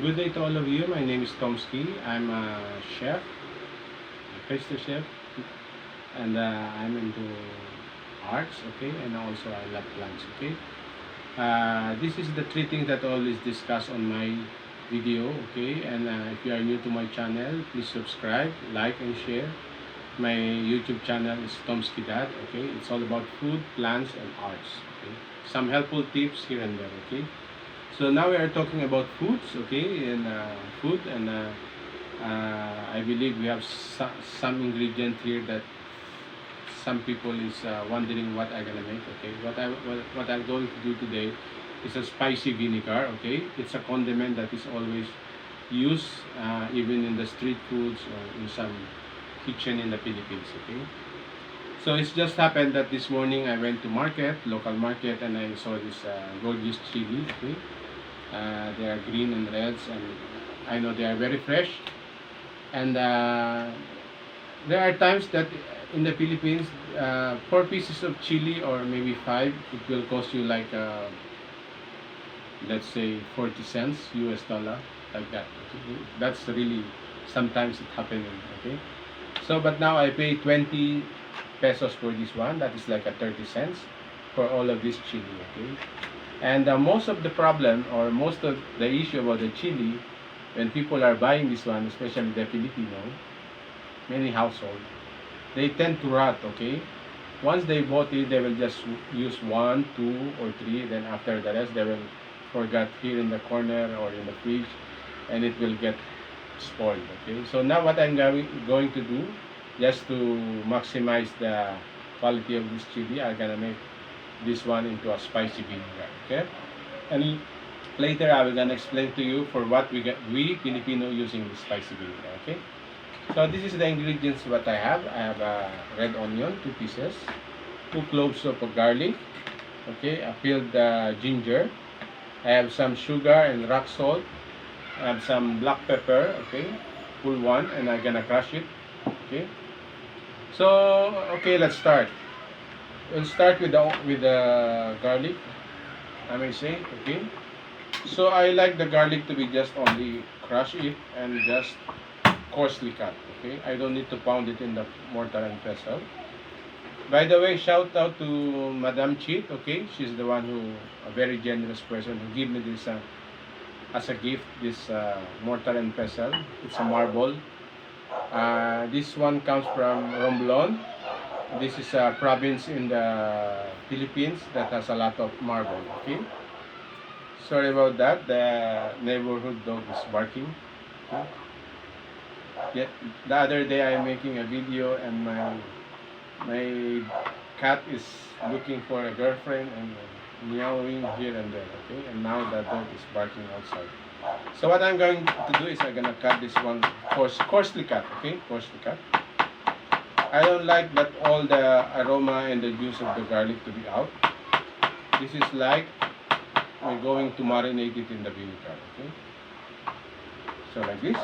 Good day to all of you. My name is Tomsky. I'm a chef, a pastry chef, and I'm into arts, okay, and also I love plants, okay. This is the three things that I always discuss on my video, okay. And if you are new to my channel, please subscribe, like, and share. My YouTube channel is Tomsky Dad, okay. It's all about food, plants, and arts, okay. Some helpful tips here and there, okay. So now we are talking about foods, okay, and food, and I believe we have some ingredient here that some people is wondering what I'm gonna make. Okay, what I'm going to do today is a spicy vinegar. Okay, it's a condiment that is always used even in the street foods or in some kitchen in the Philippines. Okay, so it's just happened that this morning I went to market, local market, and I saw this gorgeous chili. Okay, they are green and reds, and I know they are very fresh. And there are times that in the Philippines, 4 pieces of chili or maybe five, it will cost you like let's say 40 cents US dollar, like that. Okay? That's really sometimes it happening. Okay, so but now I pay 20 pesos for this one. That is like a 30 cents for all of this chili. Okay, and most of the problem or most of the issue about the chili when people are buying this one, especially the Filipino, many household, they tend to rot, okay? Once they bought it, they will just use one, two, or three. Then after the rest, they will forget here in the corner or in the fridge, and it will get spoiled, okay? So now what I'm going to do, just to maximize the quality of this chili, I'm gonna make this one into a spicy vinegar, okay? And later I will gonna explain to you for what we Filipino using the spicy vinegar, okay? So this is the ingredients what I have. I have a red onion, 2 pieces, 2 cloves of garlic, okay, a peeled ginger. I have some sugar and rock salt. I have some black pepper, okay, full one, and I'm gonna crush it, okay. So okay, let's start. We'll start with the garlic. I may say, okay. So I like the garlic to be just only crush it and just coarsely cut. Okay, I don't need to pound it in the mortar and pestle. By the way, shout out to Madam Cheat. Okay, she's the one who a very generous person who gave me this as a gift. This mortar and pestle. It's a marble. This one comes from Romblon. This is a province in the Philippines that has a lot of marble. Okay. Sorry about that. The neighborhood dog is barking. Okay. Yeah, the other day I'm making a video and my cat is looking for a girlfriend and meowing here and there. Okay, and now the dog is barking outside. So what I'm going to do is I'm gonna cut this one coarsely cut. Okay, coarsely cut. I don't like that all the aroma and the juice of the garlic to be out. This is like we're going to marinate it in the vinegar. Okay, so like this.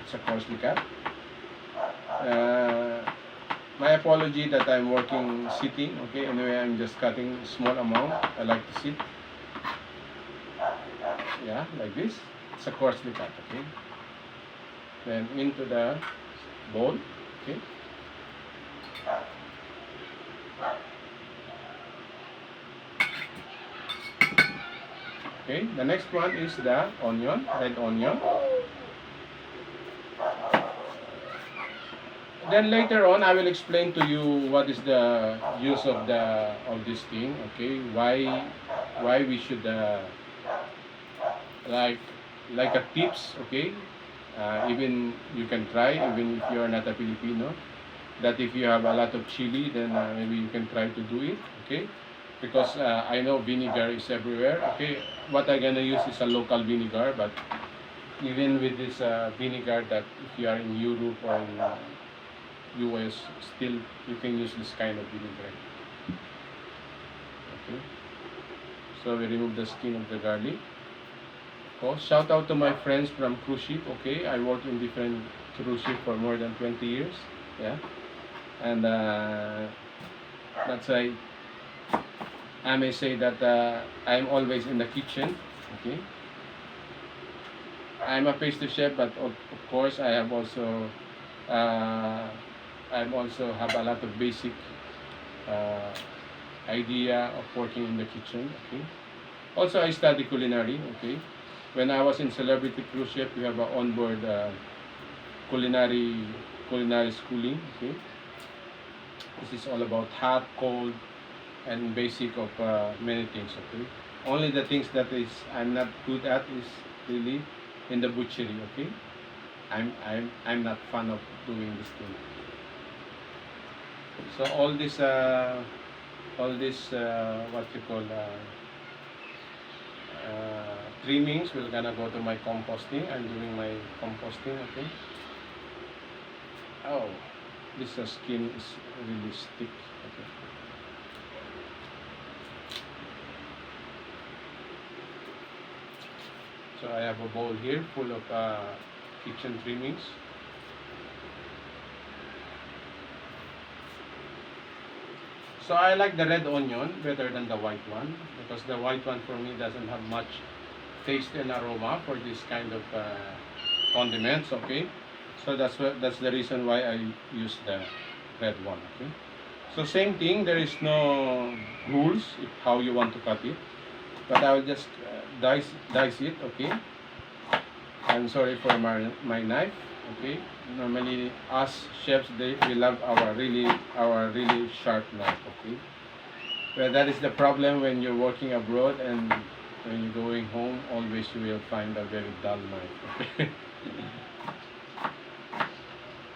It's a coarsely cut. Uh, my apology that I'm working sitting. Okay, anyway, I'm just cutting small amount. I like to sit. Yeah, like this. It's a coarsely cut. Okay. Then into the bowl. Okay. Okay. The next one is the onion, red onion. Then later on, I will explain to you what is the use of this thing. Okay, why we should like a tips. Okay, even you can try even if you are not a Filipino. That if you have a lot of chili, then maybe you can try to do it. Okay, because I know vinegar is everywhere. Okay, what I'm gonna use is a local vinegar, but even with this vinegar, that if you are in Europe or in US, still you can use this kind of vinegar. Okay, so we remove the skin of the garlic. Oh, shout out to my friends from cruise ship. Okay, I worked in different cruise ship for more than 20 years. Yeah, and that's why I may say that I'm always in the kitchen. Okay, I'm a pastry chef, but of course I have also uh, I'm also have a lot of basic uh, idea of working in the kitchen. Okay. Also, I study culinary. Okay. When I was in celebrity cruise ship, we have a onboard culinary culinary schooling. Okay. This is all about hot, cold, and basic of many things. Okay. Only the things that is I'm not good at is really in the butchery. Okay. I'm not fan of doing this thing. So all this what you call trimmings will gonna go to my composting. I'm doing my composting. Okay. Oh, this skin is really stick. Okay. So I have a bowl here full of kitchen trimmings. So I like the red onion better than the white one because the white one for me doesn't have much taste and aroma for this kind of condiments. Okay, so that's the reason why I use the red one. Okay, so same thing. There is no rules if how you want to cut it, but I will just dice it. Okay, I'm sorry for my knife. Okay, normally us chefs we love our really sharp knife. Okay, well that is the problem when you're working abroad and when you're going home. Always you will find a very dull knife. Okay.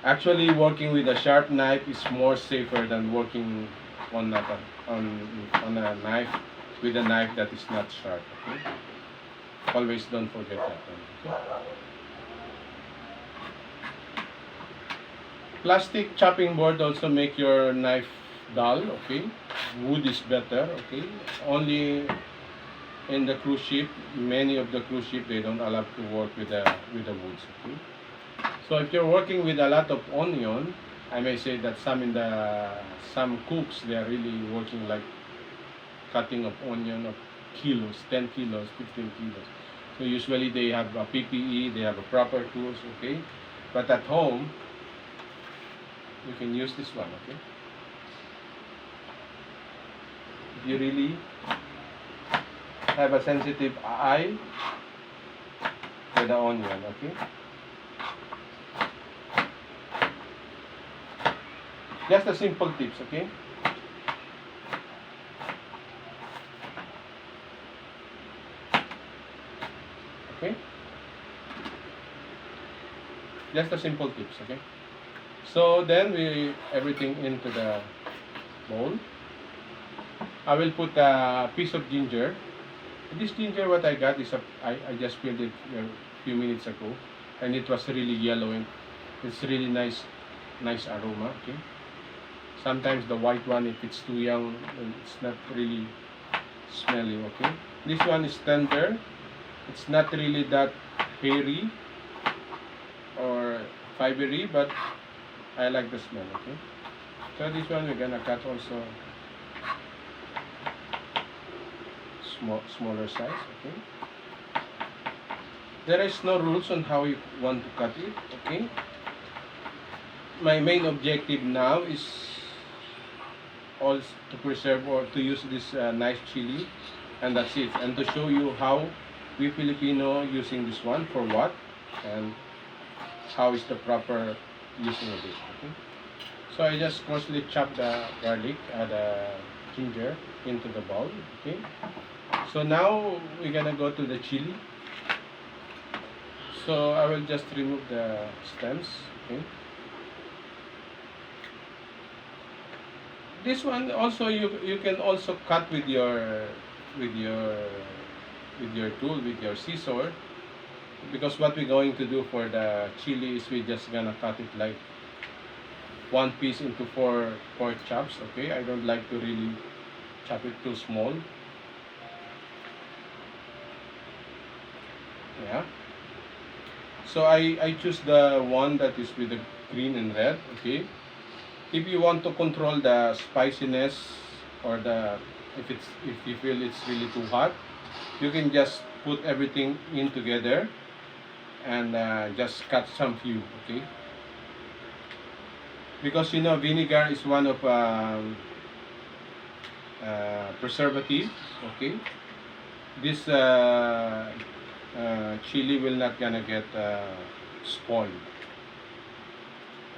Actually, working with a sharp knife is more safer than working on a, on on a knife with a knife that is not sharp. Okay, always don't forget that one. Okay? Plastic chopping board also make your knife dull. Okay, wood is better. Okay, only in the cruise ship, many of the cruise ship they don't allow to work with the woods. Okay, so if you're working with a lot of onion, I may say that some cooks they are really working like cutting of onion of kilos, 10 kilos, 15 kilos. So usually they have a PPE, they have a proper tools. Okay, but at home you can use this one. Okay, if you really have a sensitive eye with the onion. Okay, just a simple tips. Okay, okay, just a simple tips. Okay, so then we everything into the bowl. I will put a piece of ginger. This ginger, what I got is I just peeled it a few minutes ago, and it was really yellow and it's really nice aroma. Okay. Sometimes the white one, if it's too young, it's not really smelly. Okay. This one is tender. It's not really that hairy or fibery, but I like the smell. Okay. So this one we're gonna cut also smaller size. Okay, there is no rules on how you want to cut it. Okay, my main objective now is also to preserve or to use this nice chili, and that's it, and to show you how we Filipino using this one for what and how is the proper using of it. Okay, so I just coarsely chop the garlic, the ginger into the bowl. Okay, so now we're gonna go to the chili. So I will just remove the stems. Okay. This one also you can also cut with your with your tool with your scissor, because what we're going to do for the chili is we're just gonna cut it like one piece into four pork chops. Okay, I don't like to really chop it too small. Yeah. So I choose the one that is with the green and red. Okay. If you want to control the spiciness or the if you feel it's really too hot, you can just put everything in together and just cut some few, okay? Because you know vinegar is one of preservative, okay? This chili will not gonna get spoiled,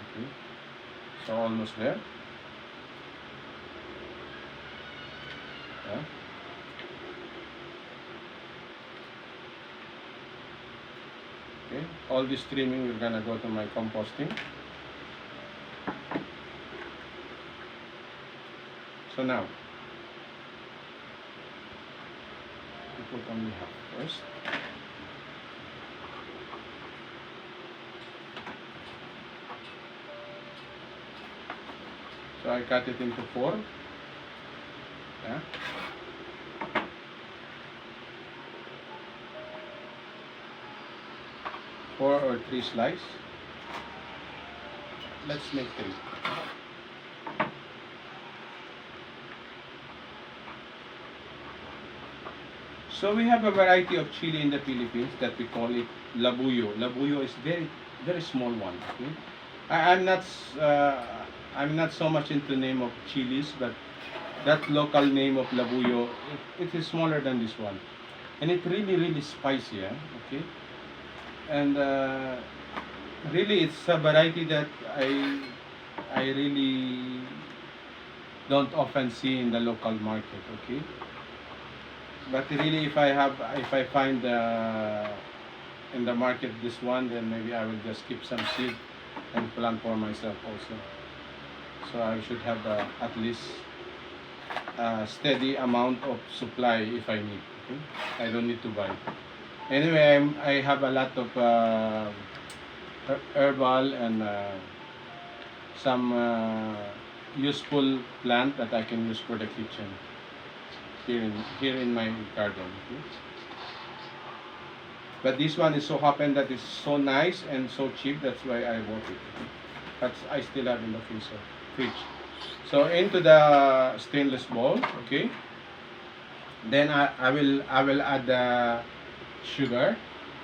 okay? So almost there. Yeah. Okay, all this trimming we're gonna go to my composting. So now, we put only half first. So I cut it into 4. Yeah. 4 or 3 slices. Let's make 3. So we have a variety of chili in the Philippines that we call it labuyo. Labuyo is very small one. Okay? I'm not I'm not so much into name of chilies, but that local name of labuyo, it is smaller than this one, and it really spicy. Yeah? Okay, and really it's a variety that I really don't often see in the local market. Okay, but really if I find in the market this one, then maybe I will just keep some seed and plant for myself also. So I should have at least a steady amount of supply if I need. Okay? I don't need to buy. Anyway, I have a lot of herbal and some useful plant that I can use for the kitchen here in my garden. Okay? But this one is so happen that it's so nice and so cheap. That's why I bought it. But I still have in the fridge. So into the stainless bowl, okay. Then I will add the sugar,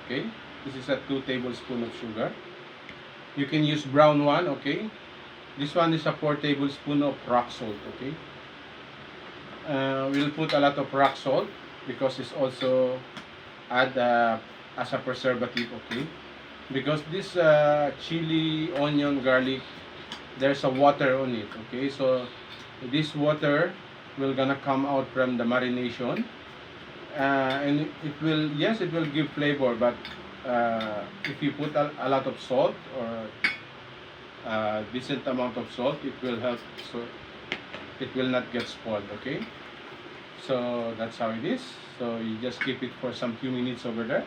okay. This is a 2 tablespoons of sugar. You can use brown one, okay. This one is a 4 tablespoons of rock salt, okay. We'll put a lot of rock salt because it's also add as a preservative, okay. Because this chili, onion, garlic, there's a water on it, okay. So this water will gonna come out from the marination, and it will, yes, it will give flavor, but if you put a lot of salt or decent amount of salt, it will help, so it will not get spoiled, okay. So that's how it is. So you just keep it for some few minutes over there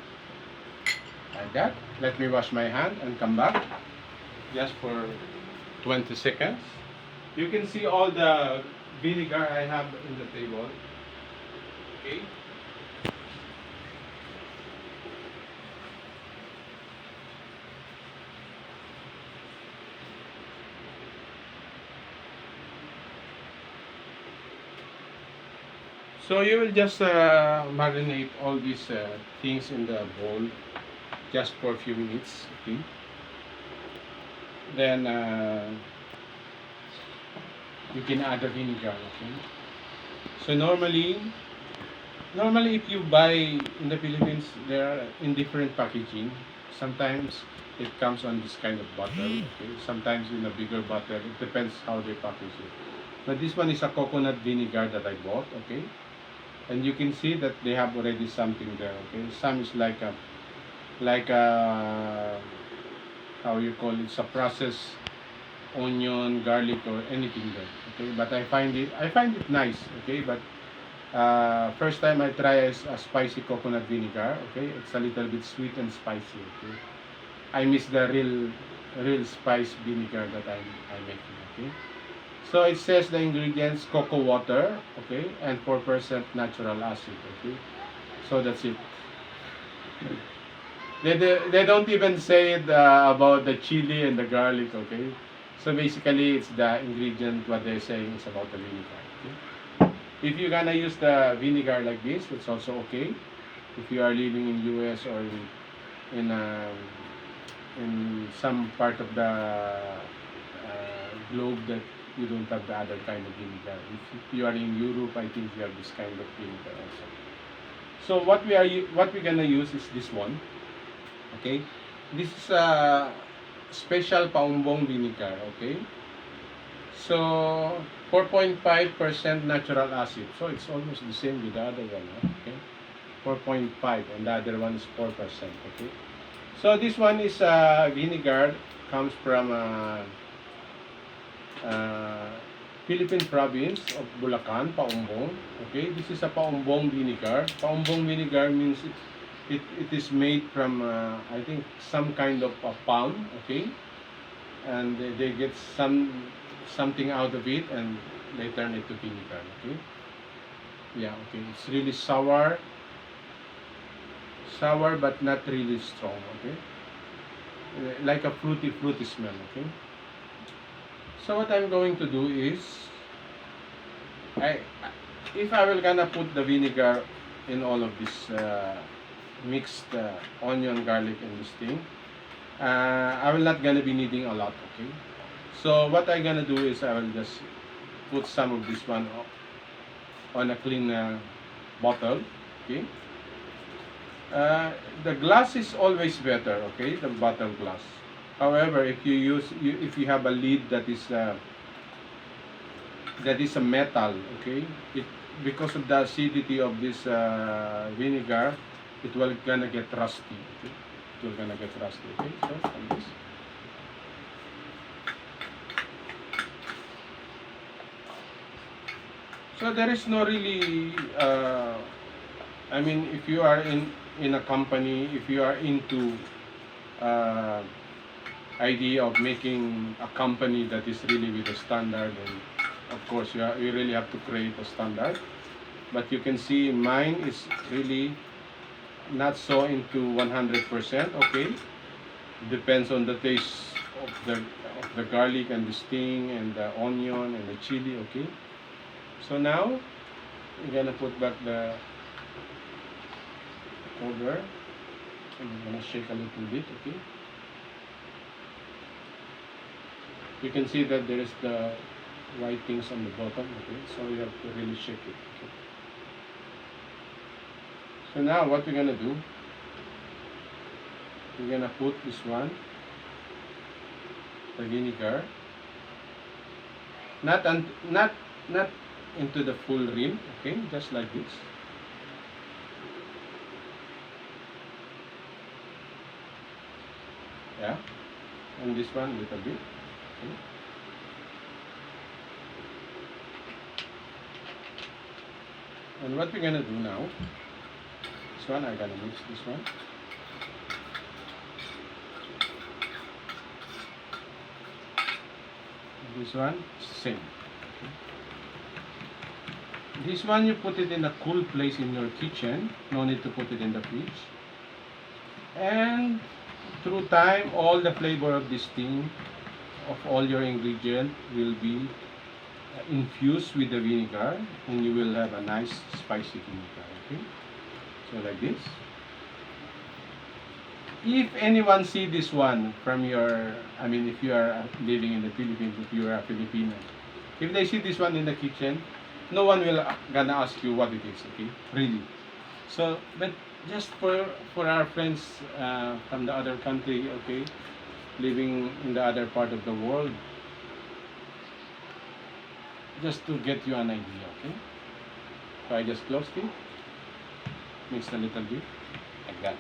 like that. Let me wash my hand and come back just for 20 seconds. You can see all the vinegar I have in the table, okay. So you will just marinate all these things in the bowl just for a few minutes, okay. Then you can add the vinegar, okay. So normally if you buy in the Philippines, they are in different packaging. Sometimes it comes on this kind of bottle, okay. Sometimes in a bigger bottle. It depends how they package it. But this one is a coconut vinegar that I bought, okay. And you can see that they have already something there, okay. Some is like a how you call it, it's a processed onion, garlic, or anything there, okay. But I find it nice, okay. But first time I try a spicy coconut vinegar, okay. It's a little bit sweet and spicy, okay. I miss the real spice vinegar that I'm making, okay. So it says the ingredients: cocoa water, okay, and 4% natural acid, okay. So that's it. They don't even say it about the chili and the garlic, okay. So basically, it's the ingredient what they're saying is about the vinegar, okay. If you're gonna use the vinegar like this, it's also okay. If you are living in US or in some part of the globe that you don't have the other kind of vinegar. If you are in Europe, I think you have this kind of vinegar also. So what we're gonna use is this one. Okay, this is a special paumbong vinegar. Okay, so 4.5% natural acid. So it's almost the same with the other one. Okay, 4.5, and the other one is 4%. Okay, so this one is vinegar, comes from uh, Philippine province of Bulacan, Paumbong. Okay, this is a Paumbong vinegar. Paumbong vinegar means it is made from I think some kind of a palm. Okay, and they get something out of it and they turn it to vinegar. Okay, yeah. Okay, it's really sour but not really strong. Okay, like a fruity smell. Okay. So what I'm going to do is, I if I will gonna put the vinegar in all of this mixed onion, garlic, and this thing, I will not gonna be needing a lot. Okay. So what I'm gonna do is I will just put some of this one on a clean bottle. Okay. The glass is always better. Okay, the bottle glass. However, if you have a lid that is a metal, okay, it because of the acidity of this vinegar, it will gonna get rusty. Okay? It will gonna get rusty. Okay, so like this. So there is no really. I mean, if you are in a company, if you are into uh, idea of making a company that is really with a standard, and of course you really have to create a standard, but you can see mine is really not so into 100%. Okay, depends on the taste of the garlic and the sting and the onion and the chili. Okay, so now we're gonna put back the cover and I'm gonna shake a little bit. Okay, you can see that there is the white things on the bottom. Okay, so you have to really shake it. Okay. So now what we're gonna do, we're gonna put this one, the vinegar, not into the full rim. Okay, just like this. Yeah, and this one little bit. Okay. And what we're gonna do now, this one I'm gonna mix this one. This one same. Okay. This one you put it in a cool place in your kitchen. No need to put it in the fridge. And through time, all the flavor of this thing, of all your ingredient, will be infused with the vinegar, and you will have a nice spicy vinegar. Okay, so like this. If anyone see this one from your, I mean, if you are living in the Philippines, if you are a Filipino, if they see this one in the kitchen, no one will gonna ask you what it is. Okay, really. So, but just for our friends from the other country, okay, living in the other part of the world, just to get you an idea. Okay, so I just closed it, mixed a little bit like that.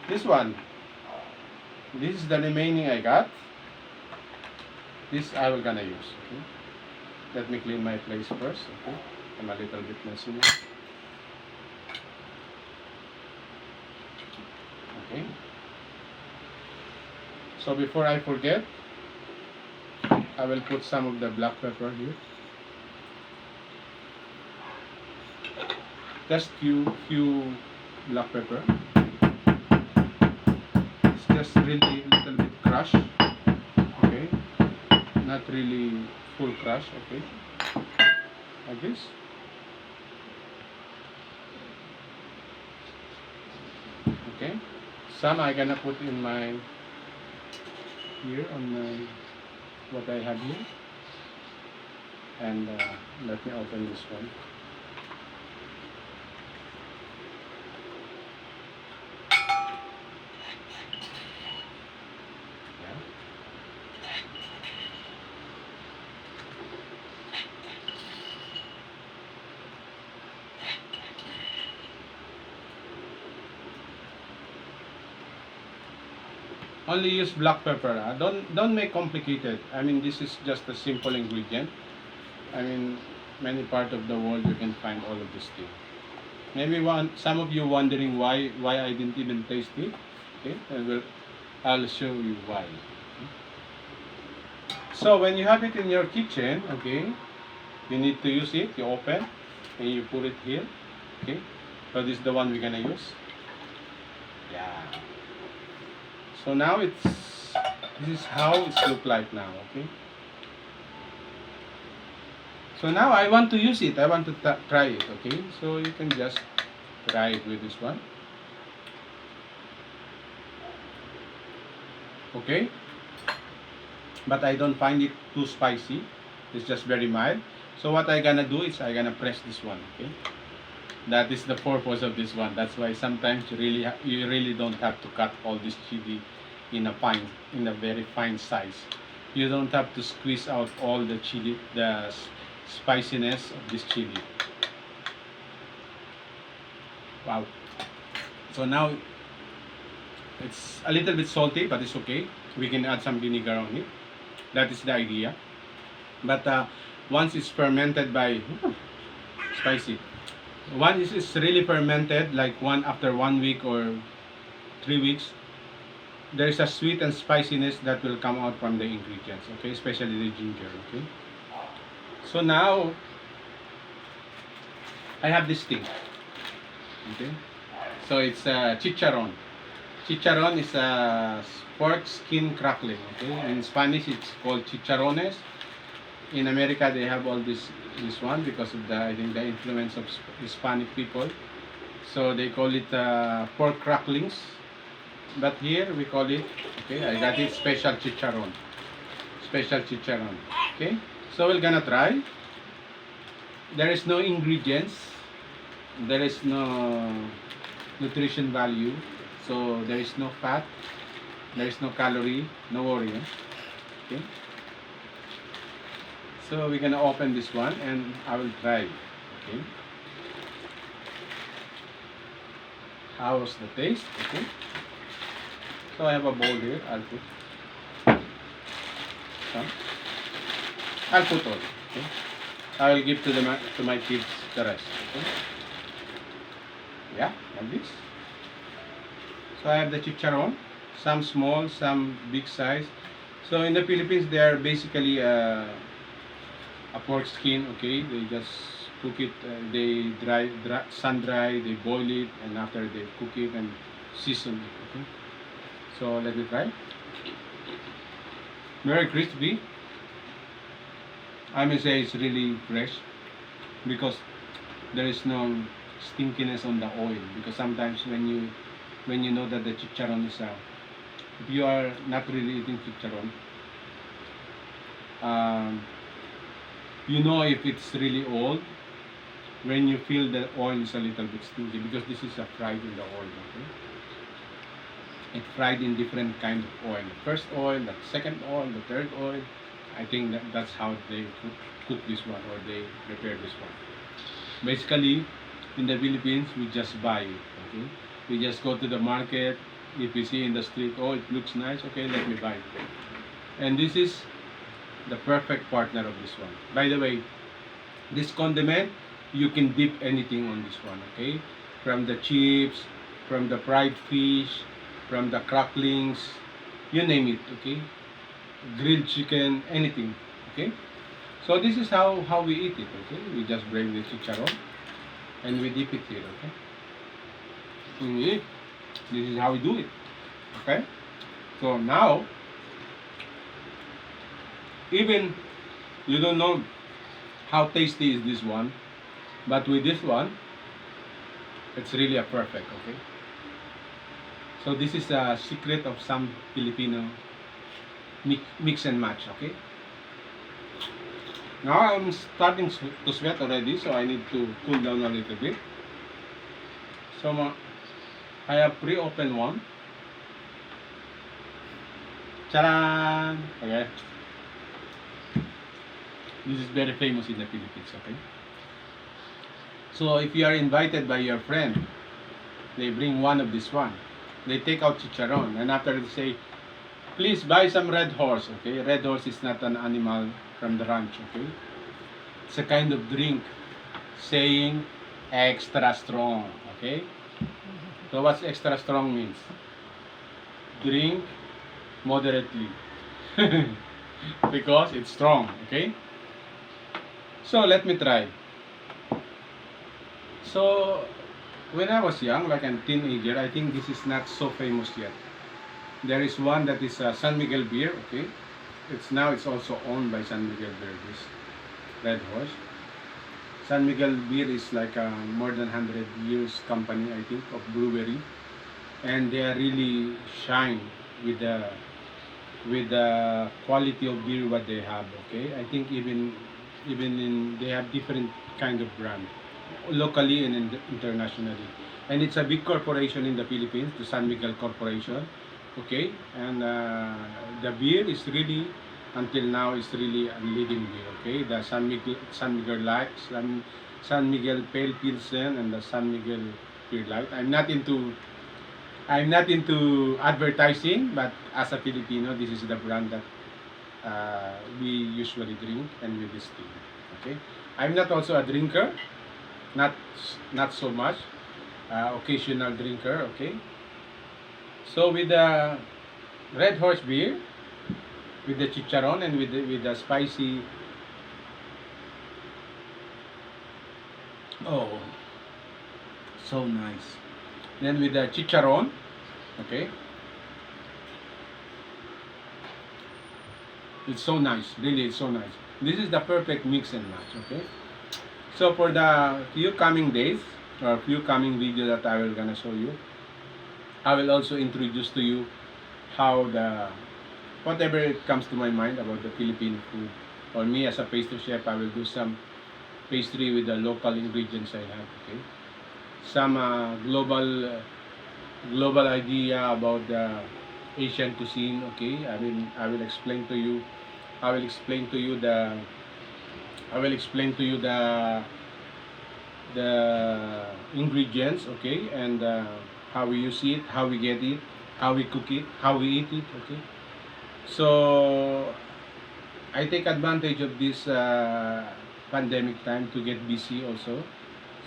This one, this is the remaining I got. This I will gonna use. Okay, let me clean my place first. Okay, I'm a little bit messy now. Okay, so before I forget, I will put some of the black pepper here. Just few black pepper. It's just really little bit crush. Okay, not really full crush. Okay, like this. Okay, some I gonna put in my here on my what I have here, and let me open this one. Yeah. Only use black pepper. Don't make complicated. I mean, this is just a simple ingredient. I mean, many part of the world you can find all of this thing. Maybe some of you wondering why I didn't even taste it. Okay, I'll show you why. So when you have it in your kitchen, okay, you need to use it. You open and you put it here. Okay, so this is the one we're gonna use. Yeah. So now this is how it's look like now. Okay. So now I want to use it. I want to try it. Okay. So you can just try it with this one. Okay. But I don't find it too spicy. It's just very mild. So what I gonna do is I gonna press this one. Okay. That is the purpose of this one. That's why sometimes you really don't have to cut all this chili in a very fine size. You don't have to squeeze out all the chili, the spiciness of this chili. Wow. So now it's a little bit salty, but it's okay. We can add some vinegar on it. That is the idea. But once it's fermented by spicy, once it's really fermented, like after 1 week or 3 weeks, there is a sweet and spiciness that will come out from the ingredients. Okay, especially the ginger. Okay. So now I have this thing. Okay. So it's chicharon. Chicharon is a pork skin crackling. Okay. In Spanish, it's called chicharones. In America, they have all this one because of I think the influence of Hispanic people. So they call it pork cracklings. But here we call it. Okay, I got it special chicharon. Special chicharon. Okay. So we're gonna try. There is no ingredients. There is no nutrition value. So there is no fat. There is no calorie. No worry. Okay. So we're gonna open this one and I will try. Okay. How's the taste? Okay. So I have a bowl here. I'll put some. I'll put all. Okay. I will give to my kids the rest. Okay. Yeah, like this. So I have the chicharon. Some small, some big size. So in the Philippines, they are basically a pork skin. Okay, they just cook it. They sun dry. They boil it, and after they cook it and season it. Okay. So let me try. Very crispy. I may say it's really fresh because there is no stinkiness on the oil. Because sometimes when you know that the chicharon is if you are not really eating chicharon, you know if it's really old when you feel the oil is a little bit stinky because this is fried in the oil. Okay? It's fried in different kind of oil. The first oil, the second oil, the third oil. I think that's how they cook this one or they prepare this one. Basically, in the Philippines, we just buy it. Okay, we just go to the market. If we see in the street, oh, it looks nice. Okay, let me buy it. And this is the perfect partner of this one. By the way, this condiment you can dip anything on this one. Okay, from the chips, from the fried fish, from the cracklings, you name it. Okay, grilled chicken, anything. Okay, so this is how we eat it. Okay, we just bring the chicharon and we dip it here. Okay, this is how we do it. Okay, so now even you don't know how tasty is this one, but with this one it's really a perfect. Okay, So this is a secret of some Filipino mix and match, okay? Now I'm starting to sweat already, so I need to cool down a little bit. So I have pre-opened one. Charan! Okay. This is very famous in the Philippines, okay? So if you are invited by your friend, they bring one of this one. They take out Chicharon, and after they say, please buy some Redhorse, okay? Redhorse is not an animal from the ranch, okay? It's a kind of drink saying extra strong, okay? So what's extra strong means? Drink moderately because it's strong, okay? So let me try. So when I was young, like a teenager, I think this is not so famous yet. There is one that is San Miguel beer, okay? It's also owned by San Miguel beer, this Redhorse. San Miguel beer is like a more than 100 years company, I think, of brewery, and they are really shine with the quality of beer what they have, okay? I think even in they have different kind of brand locally and internationally, and it's a big corporation in the Philippines, the San Miguel Corporation, okay? And the beer is really until now is really a leading beer, okay? The San Miguel Light, San Miguel Pale Pilsen, and the San Miguel Beer Light. I'm not into advertising, but as a Filipino, this is the brand that we usually drink and we distill. Okay, I'm not also a drinker, not not so much, occasional drinker. Okay, so with the Redhorse beer, with the Chicharon, and with the spicy, oh, so nice. Then with the Chicharon, okay, it's so nice. Really, it's so nice. This is the perfect mix and match. Okay. So for the few coming days or few coming video that I will gonna show you, I will also introduce to you how the whatever it comes to my mind about the Philippine food. Or me as a pastry chef, I will do some pastry with the local ingredients I have. Okay. Some global idea about the Asian cuisine. Okay, I will explain to you. I will explain to you the I will explain to you the ingredients. Okay, and how we use it, how we get it, how we cook it, how we eat it. Okay, so I take advantage of this pandemic time to get busy also.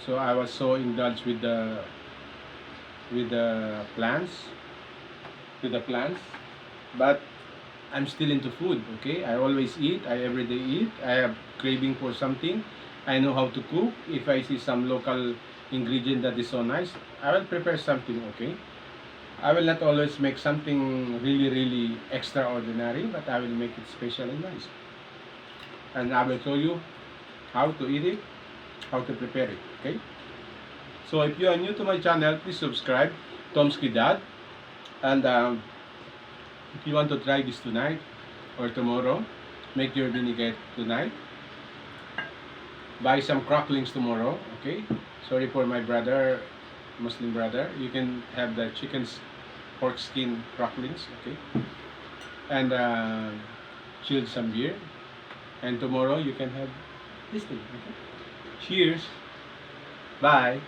So I was so indulged with the plants, but I'm still into food. Okay, I always eat. I everyday eat. I have craving for something. I know how to cook. If I see some local ingredient that is so nice, I will prepare something. Okay, I will not always make something really extraordinary, but I will make it special and nice. And I will show you how to eat it, how to prepare it. Okay. So if you are new to my channel, please subscribe, Tomsky Dad. And if you want to try this tonight or tomorrow, make your vinegar tonight. Buy some cracklings tomorrow, okay? Sorry for my brother, Muslim brother. You can have the chicken's pork skin cracklings, okay? And chilled some beer. And tomorrow you can have this thing, okay? Cheers. Bye.